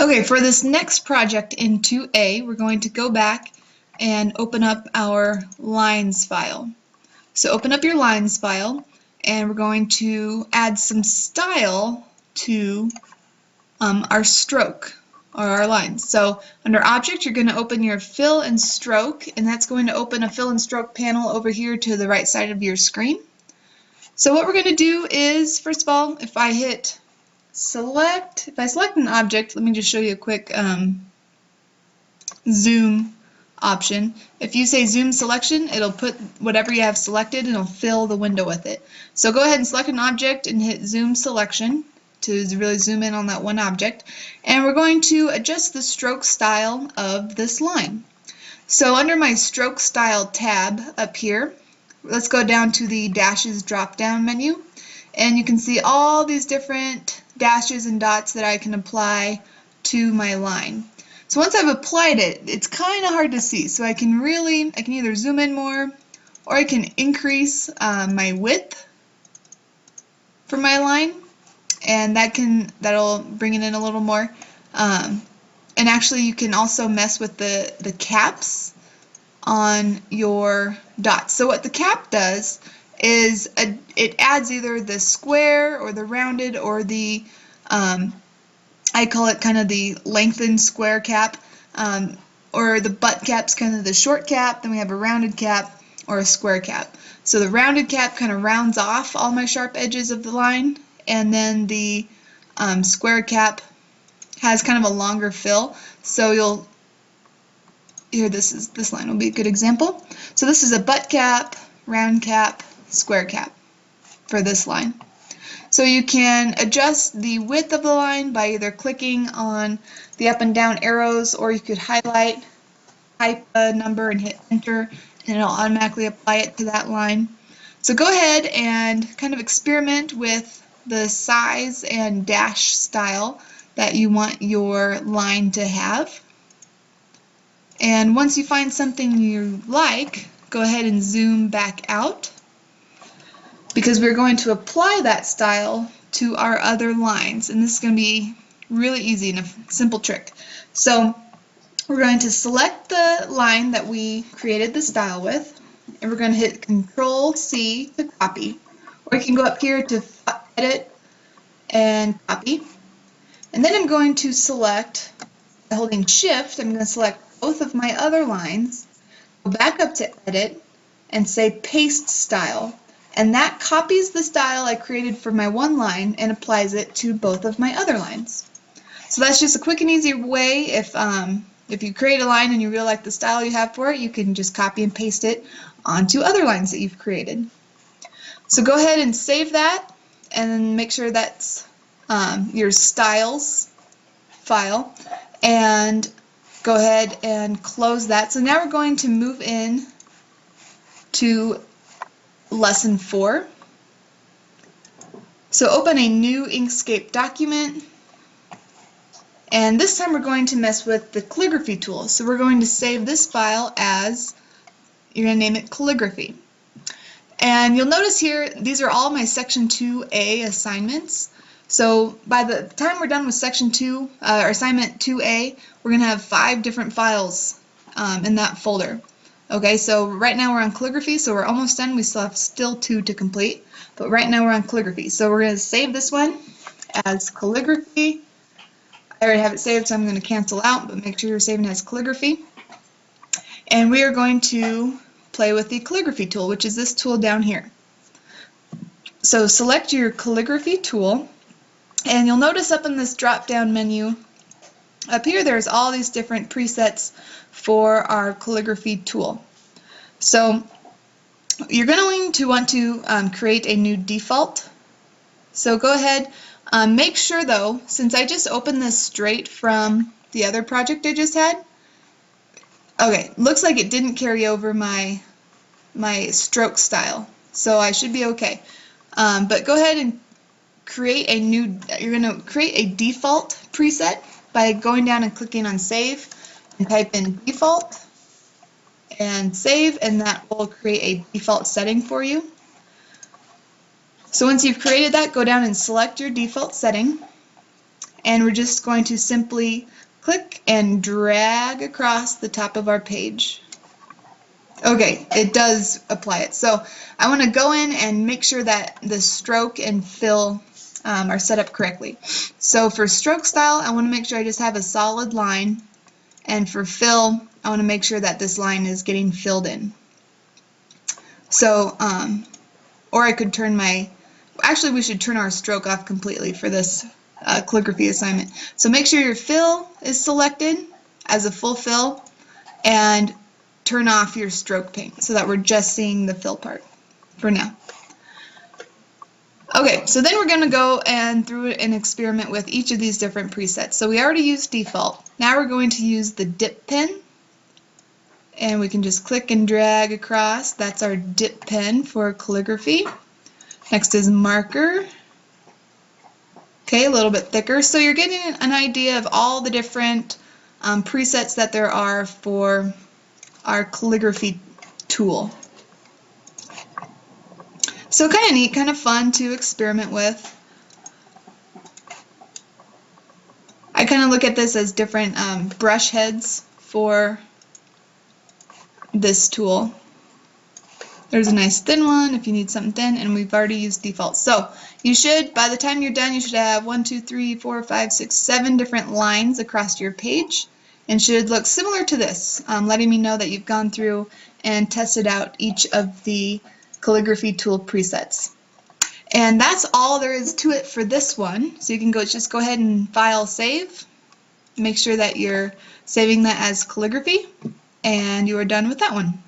Okay, for this next project in 2A, we're going to go back and open up our lines file. So open up your lines file, and we're going to add some style to our stroke or our lines. So under Object, you're going to open your Fill and Stroke, and that's going to open a Fill and Stroke panel over here to the right side of your screen. So what we're going to do is, first of all, if I select an object, let me just show you a quick zoom option. If you say zoom selection, it'll put whatever you have selected and it'll fill the window with it. So go ahead and select an object and hit zoom selection to really zoom in on that one object. And we're going to adjust the stroke style of this line. So under my stroke style tab up here, let's go down to the dashes drop down menu, and you can see all these different dashes and dots that I can apply to my line. So once I've applied it, it's kind of hard to see. So I can either zoom in more, or I can increase my width for my line, and that'll bring it in a little more. And actually, you can also mess with the caps on your dots. So what the cap does is it adds either the square or the rounded or the I call it kind of the lengthened square cap, or the butt cap's kind of the short cap. Then we have a rounded cap or a square cap. So the rounded cap kind of rounds off all my sharp edges of the line, and then the square cap has kind of a longer fill. So this line will be a good example. So this is a butt cap, round cap, square cap for this line. So you can adjust the width of the line by either clicking on the up and down arrows, or you could highlight, type a number and hit enter, and it'll automatically apply it to that line. So go ahead and kind of experiment with the size and dash style that you want your line to have. And once you find something you like, go ahead and zoom back out, because we're going to apply that style to our other lines, and this is going to be really easy and a simple trick. So we're going to select the line that we created the style with, and we're going to hit Control-C to copy, or you can go up here to Edit and Copy. And then I'm going to select, by holding Shift, I'm going to select both of my other lines, go back up to Edit, and say Paste Style. And that copies the style I created for my one line and applies it to both of my other lines. So that's just a quick and easy way. If you create a line and you really like the style you have for it, you can just copy and paste it onto other lines that you've created. So go ahead and save that, and then make sure that's your styles file, and go ahead and close that. So now we're going to move in to Lesson 4. So open a new Inkscape document, and this time we're going to mess with the calligraphy tool. So we're going to save this file as, you're going to name it calligraphy. And you'll notice here, these are all my Section 2A assignments. So by the time we're done with Section 2, or Assignment 2A, we're going to have 5 different files in that folder. Okay, so right now we're on calligraphy, so we're almost done. We still 2 to complete, but right now we're on calligraphy. So we're going to save this one as calligraphy. I already have it saved, so I'm going to cancel out, but make sure you're saving it as calligraphy. And we are going to play with the calligraphy tool, which is this tool down here. So select your calligraphy tool, and you'll notice up in this drop-down menu up here, there's all these different presets for our calligraphy tool. So you're going to want to create a new default. So go ahead, make sure though, since I just opened this straight from the other project I just had, okay, looks like it didn't carry over my stroke style, so I should be okay. But go ahead and create a new, you're going to create a default preset by going down and clicking on Save, and type in default and save, and that will create a default setting for you. So once you've created that, go down and select your default setting, and we're just going to simply click and drag across the top of our page. Okay, it does apply it. So I want to go in and make sure that the stroke and fill are set up correctly. So for stroke style, I want to make sure I just have a solid line, and for fill, I want to make sure that this line is getting filled in. So, or I could turn actually we should turn our stroke off completely for this calligraphy assignment. So make sure your fill is selected as a full fill, and turn off your stroke paint so that we're just seeing the fill part for now. Okay, so then we're going to go and through and experiment with each of these different presets. So we already used default. Now we're going to use the dip pen, and we can just click and drag across. That's our dip pen for calligraphy. Next is marker. Okay, a little bit thicker. So you're getting an idea of all the different presets that there are for our calligraphy tool. So kind of neat, kind of fun to experiment with. I kind of look at this as different brush heads for this tool. There's a nice thin one if you need something thin, and we've already used default. So you should, by the time you're done, you should have 1, 2, 3, 4, 5, 6, 7 different lines across your page, and should look similar to this, letting me know that you've gone through and tested out each of the calligraphy tool presets. And that's all there is to it for this one. So you can just go ahead and file save. Make sure that you're saving that as calligraphy, and you are done with that one.